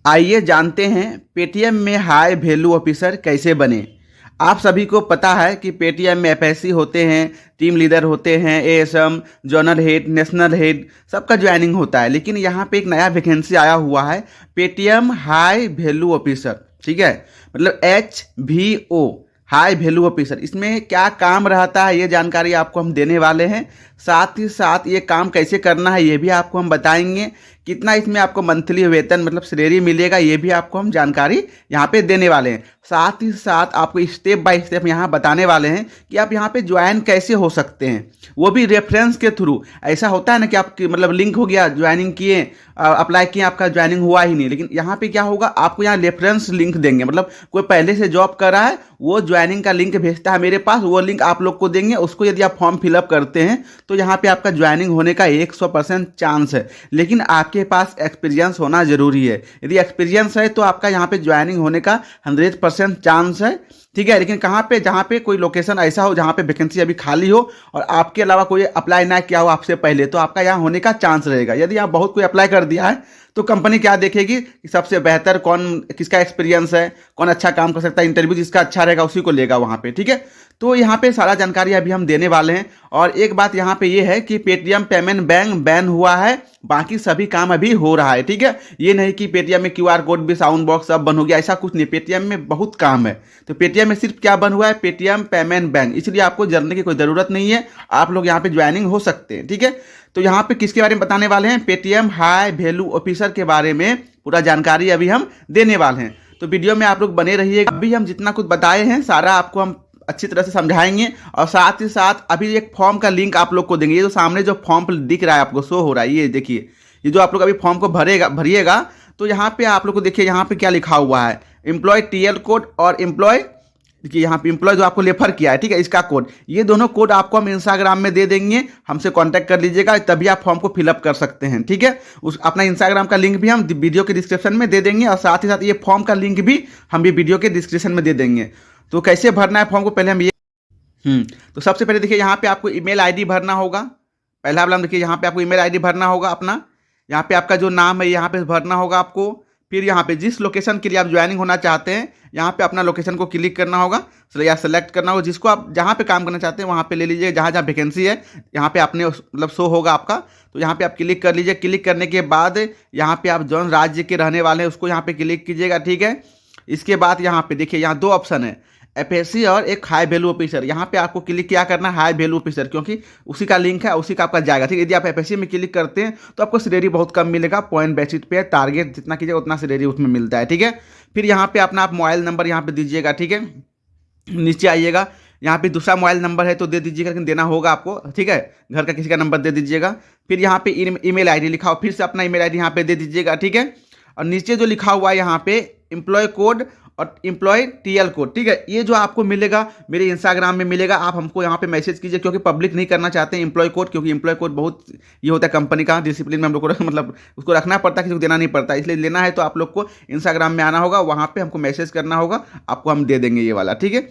आइए जानते हैं पेटीएम में हाई वैल्यू ऑफिसर कैसे बने। आप सभी को पता है कि पेटीएम में एफएससी होते हैं, टीम लीडर होते हैं, ASM, zonal head, national head, सबका ज्वाइनिंग होता है। लेकिन यहाँ पे एक नया वैकेंसी आया हुआ है, पेटीएम हाई वैल्यू ऑफिसर। ठीक है, मतलब HVO, हाई वैल्यू ऑफिसर। इसमें क्या काम रहता है ये जानकारी आपको हम देने वाले हैं। साथ ही साथ ये काम कैसे करना है ये भी आपको हम बताएंगे। कितना इसमें आपको मंथली वेतन मतलब सैलरी मिलेगा ये भी आपको हम जानकारी यहाँ पे देने वाले हैं। साथ ही साथ आपको स्टेप बाय स्टेप यहाँ बताने वाले हैं कि आप यहाँ पे ज्वाइन कैसे हो सकते हैं, वो भी रेफरेंस के थ्रू। ऐसा होता है ना कि आप मतलब लिंक हो गया, ज्वाइनिंग किए, अप्लाई किए, आपका ज्वाइनिंग हुआ ही नहीं। लेकिन यहाँ पे क्या होगा, आपको यहाँ रेफरेंस लिंक देंगे, मतलब कोई पहले से जॉब कर रहा है वो ज्वाइनिंग का लिंक भेजता है मेरे पास, वो लिंक आप लोग को देंगे। उसको यदि आप फॉर्म फिलअप करते हैं तो यहाँ पे आपका ज्वाइनिंग होने का 100% चांस है। लेकिन आपके पास एक्सपीरियंस होना जरूरी है। यदि एक्सपीरियंस है तो आपका यहाँ पे ज्वाइनिंग होने का 100% चांस है। ठीक है, लेकिन कहाँ पे, जहाँ पे कोई लोकेशन ऐसा हो जहाँ पे वैकेंसी अभी खाली हो और आपके अलावा कोई अप्लाई ना किया हो आपसे पहले, तो आपका यहाँ होने का चांस रहेगा। यदि आप बहुत कोई अप्लाई कर दिया है तो कंपनी क्या देखेगी कि सबसे बेहतर कौन, किसका एक्सपीरियंस है, कौन अच्छा काम कर सकता है, इंटरव्यू जिसका अच्छा रहेगा उसी को लेगा वहाँ पे। ठीक है, तो यहाँ पे सारा जानकारी अभी हम देने वाले हैं। और एक बात यहाँ पे ये है कि पेटीएम पेमेंट बैंक बैन हुआ है, बाकी सभी काम अभी हो रहा है। ठीक है, ये नहीं कि पेटीएम में QR कोड भी, साउंड बॉक्स सब बंद हो गया, ऐसा कुछ नहीं। पेटीएम में बहुत काम है। तो पेटीएम में सिर्फ क्या बंद हुआ है, पेटीएम पेमेंट बैंक, इसलिए आपको जलने की कोई ज़रूरत नहीं है, आप लोग यहाँ पे ज्वाइनिंग हो सकते हैं। ठीक है, तो यहाँ पे किसके बारे में बताने वाले हैं, पेटीएम हाई वैल्यू ऑफिसर के बारे में पूरा जानकारी अभी हम देने वाले हैं। तो वीडियो में आप लोग बने रहिए। अभी हम जितना कुछ बताए हैं सारा आपको हम अच्छी तरह से समझाएंगे। और साथ ही साथ अभी एक फॉर्म का लिंक आप लोग को देंगे। ये जो सामने जो फॉर्म दिख रहा है आपको, शो हो रहा है, ये देखिए, ये जो आप लोग अभी फॉर्म को भरिएगा तो यहाँ पे आप लोग को देखिए यहाँ पे क्या लिखा हुआ है, एम्प्लॉय TL कोड और एम्प्लॉय, देखिए यहाँ पे एम्प्लॉय जो आपको रेफर किया है, ठीक है, इसका कोड, ये दोनों कोड आपको हम इंस्टाग्राम में दे देंगे। हमसे कांटेक्ट कर लीजिएगा, तभी आप फॉर्म को फिलअप कर सकते हैं। ठीक है, उस अपना इंस्टाग्राम का लिंक भी हम वीडियो के डिस्क्रिप्शन में दे देंगे और साथ ही साथ ये फॉर्म का लिंक भी हम भी वीडियो के डिस्क्रिप्शन में दे देंगे। तो कैसे भरना है फॉर्म को, पहले हम ये तो सबसे पहले देखिए यहाँ पे आपको ईमेल आईडी भरना होगा। पहला वाला देखिए यहाँ पे आपको ईमेल आईडी भरना होगा अपना। यहाँ पे आपका जो नाम है यहाँ पे भरना होगा आपको। फिर यहाँ पे जिस लोकेशन के लिए आप ज्वाइनिंग होना चाहते हैं यहाँ पे अपना लोकेशन को क्लिक करना होगा या सेलेक्ट करना होगा। जिसको आप जहाँ पे काम करना चाहते हैं वहाँ पे ले लीजिए, जहाँ जहाँ वैकेंसी है यहाँ पे आपने मतलब शो होगा आपका, तो यहाँ पे आप क्लिक कर लीजिए। क्लिक करने के बाद यहाँ पे आप जौन राज्य के रहने वाले हैं उसको यहाँ पे क्लिक कीजिएगा। ठीक है, इसके बाद यहाँ पे देखिए यहाँ दो ऑप्शन है, एफएससी और एक हाई वैल्यू ऑफिसर। यहाँ पे आपको क्लिक क्या करना है, हाई वैल्यू ऑफिसर, क्योंकि उसी का लिंक है, उसी का आपका जाएगा। ठीक है, यदि आप एफएससी में क्लिक करते हैं तो आपको सैलरी बहुत कम मिलेगा, पॉइंट बेसिस पे, टारगेट जितना कीजिएगा उतना सैलरी उसमें मिलता है। ठीक है, फिर यहाँ पे अपना आप मोबाइल नंबर यहाँ पे दीजिएगा। ठीक है, नीचे आइएगा, यहाँ पे दूसरा मोबाइल नंबर है तो दे दीजिएगा, लेकिन देना होगा आपको। ठीक है, घर का किसी का नंबर दे दीजिएगा। फिर यहाँ पे ईमेल आईडी लिखा हो, फिर से अपना ईमेल आईडी यहाँ पे दे दीजिएगा। ठीक है, और नीचे जो लिखा हुआ है यहाँ पे एम्प्लॉय कोड और एम्प्लॉय TL कोड, ठीक है, ये जो आपको मिलेगा मेरे इंस्टाग्राम में मिलेगा। आप हमको यहाँ पे मैसेज कीजिए, क्योंकि पब्लिक नहीं करना चाहते हैं एम्प्लॉय कोड, क्योंकि एम्प्लॉय कोड बहुत ये होता है कंपनी का डिसिप्लिन में, हम लोग को मतलब उसको रखना पड़ता है, किसी को देना नहीं पड़ता। इसलिए लेना है तो आप लोग को इंस्टाग्राम में आना होगा, वहाँ पर हमको मैसेज करना होगा, आपको हम दे देंगे ये वाला। ठीक है,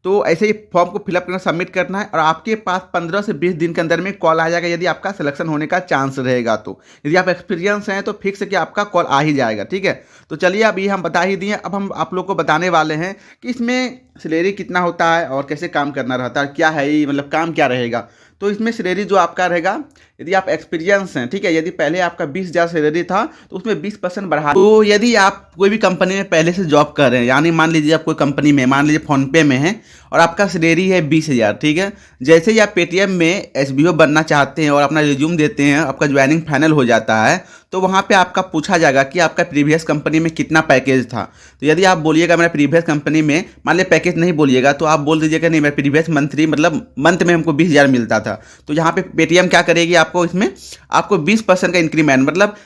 तो ऐसे ही फॉर्म को फिलअप करना, सबमिट करना है और आपके पास 15 से 20 दिन के अंदर में कॉल आ जाएगा। यदि आपका सिलेक्शन होने का चांस रहेगा तो, यदि आप एक्सपीरियंस हैं तो फिक्स है कि आपका कॉल आ ही जाएगा। ठीक है, तो चलिए अब ये हम बता ही दिए, अब हम आप लोग को बताने वाले हैं कि इसमें सैलरी कितना होता है और कैसे काम करना रहता है, क्या है ये, मतलब काम क्या रहेगा। तो इसमें सैलरी जो आपका रहेगा, यदि आप एक्सपीरियंस हैं, ठीक है, यदि पहले आपका 20,000 सैलरी था तो उसमें 20% बढ़ा। तो यदि आप कोई भी कंपनी में पहले से जॉब कर रहे हैं, यानी मान लीजिए आप कोई कंपनी में, मान लीजिए फोनपे में है और आपका सैलरी है 20,000, ठीक है, जैसे ही आप पेटीएम में SBO बनना चाहते हैं और अपना रिज्यूम देते हैं, आपका ज्वाइनिंग फाइनल हो जाता है, तो वहाँ पे आपका पूछा जाएगा कि आपका प्रीवियस कंपनी में कितना पैकेज था। तो यदि आप बोलिएगा मेरा प्रीवियस कंपनी में, मान लिया पैकेज नहीं बोलिएगा तो आप बोल दीजिएगा नहीं मेरा प्रीवियस मंथली मतलब मंथ में हमको 20,000 मिलता था। तो यहाँ पे पेटीएम क्या करेगी, आपको इसमें आपको 20% का इंक्रीमेंट, मतलब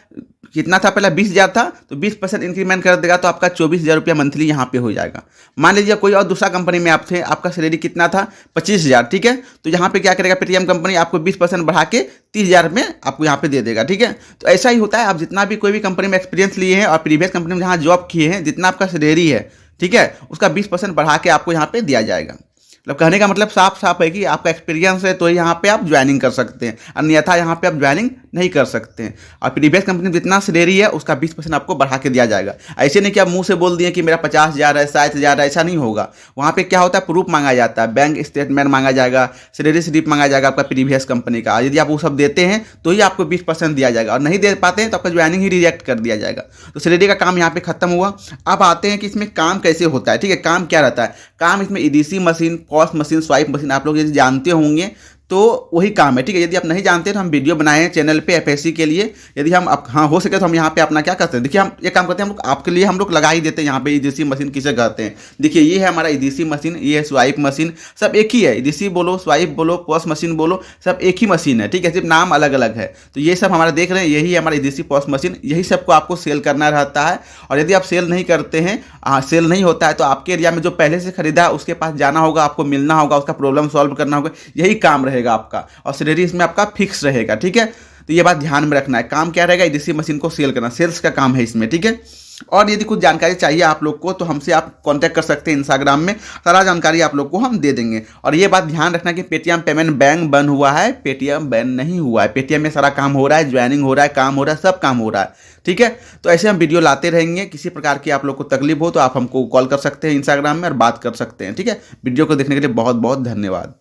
कितना था पहले 20,000 था तो 20% इंक्रीमेंट कर देगा, तो आपका 24,000 रुपया मंथली यहाँ पे हो जाएगा। मान लीजिए कोई और दूसरा कंपनी में आप थे, आपका सैलरी कितना था 25,000, ठीक है, तो यहाँ पे क्या करेगा पेटीएम कंपनी, आपको 20% बढ़ा के 30,000 में आपको यहाँ पे दे देगा। ठीक है, तो ऐसा ही होता है, आप जितना भी कोई भी कंपनी में एक्सपीरियंस लिए हैं और प्रीवियस कंपनी में जहाँ जॉब किए हैं, जितना आपका सैलरी है, ठीक है, उसका 20% बढ़ा के आपको यहाँ पे दिया जाएगा। मतलब कहने का मतलब साफ साफ है कि आपका एक्सपीरियंस है तो ही यहाँ पे आप ज्वाइनिंग कर सकते हैं, अन्यथा यहाँ पे आप ज्वाइनिंग नहीं कर सकते हैं। और प्रीवियस कंपनी में जितना सैलरी है उसका 20% आपको बढ़ा के दिया जाएगा। ऐसे नहीं कि आप मुंह से बोल दिए कि मेरा 50,000 है, 60,000 है, ऐसा नहीं होगा। वहाँ पे क्या होता है, प्रूफ मांगा जाता है, बैंक स्टेटमेंट मांगा जाएगा, सैलरी स्लिप मांगा जाएगा आपका प्रीवियस कंपनी का। यदि आप वो सब देते हैं तो ही आपको 20% दिया जाएगा, और नहीं दे पाते हैं तो आपका ज्वाइनिंग ही रिजेक्ट कर दिया जाएगा। तो सैलरी का काम यहाँ पे खत्म हुआ। अब आते हैं कि इसमें काम कैसे होता है। ठीक है, काम क्या रहता है? काम इसमें EDC machine, POS machine, swipe machine आप लोग यदि जानते होंगे तो वही काम है। ठीक है, यदि आप नहीं जानते तो हम वीडियो बनाए हैं चैनल पे एफएससी के लिए। यदि हम हाँ हो सके तो हम यहाँ पे अपना क्या करते हैं, देखिए हम ये काम करते हैं, हम लोग आपके लिए हम लोग लगा ही देते हैं यहाँ पे ईडीसी मशीन किसे कहते हैं। देखिए ये है हमारा ईडीसी मशीन, ये है स्वाइप मशीन, सब एक ही है। ईडीसी बोलो, स्वाइप बोलो, पॉस मशीन बोलो, सब एक ही मशीन है। ठीक है, सिर्फ नाम अलग अलग है। तो ये सब हमारा देख रहे हैं, यही है हमारा ईडीसी पॉस मशीन। यही सबको आपको सेल करना रहता है। और यदि आप सेल नहीं करते हैं, सेल नहीं होता है, तो आपके एरिया में जो पहले से खरीदा है उसके पास जाना होगा, आपको मिलना होगा, उसका प्रॉब्लम सॉल्व करना होगा। यही काम रहेगा आपका, और सैलरी इसमें आपका फिक्स रहेगा। ठीक है, तो ये बात ध्यान में रखना है। काम क्या रहेगा? ईडीसी मशीन को सेल करना, सेल्स का काम है इसमें। ठीक है, और यदि कुछ जानकारी चाहिए आप लोग को तो हमसे आप कांटेक्ट कर सकते हैं इंस्टाग्राम में, सारा जानकारी आप लोग को हम दे देंगे। और ये बात ध्यान रखना कि पेटीएम पेमेंट बैंक बंद हुआ है, पेटीएम बैन नहीं हुआ है। पेटीएम में सारा काम हो रहा है, ज्वाइनिंग हो रहा है, काम हो रहा है, सब काम हो रहा है। ठीक है, तो ऐसे हम वीडियो लाते रहेंगे। किसी प्रकार की आप लोग को तकलीफ हो तो आप हमको कॉल कर सकते हैं इंस्टाग्राम में और बात कर सकते हैं। ठीक है, वीडियो को देखने के लिए बहुत बहुत धन्यवाद।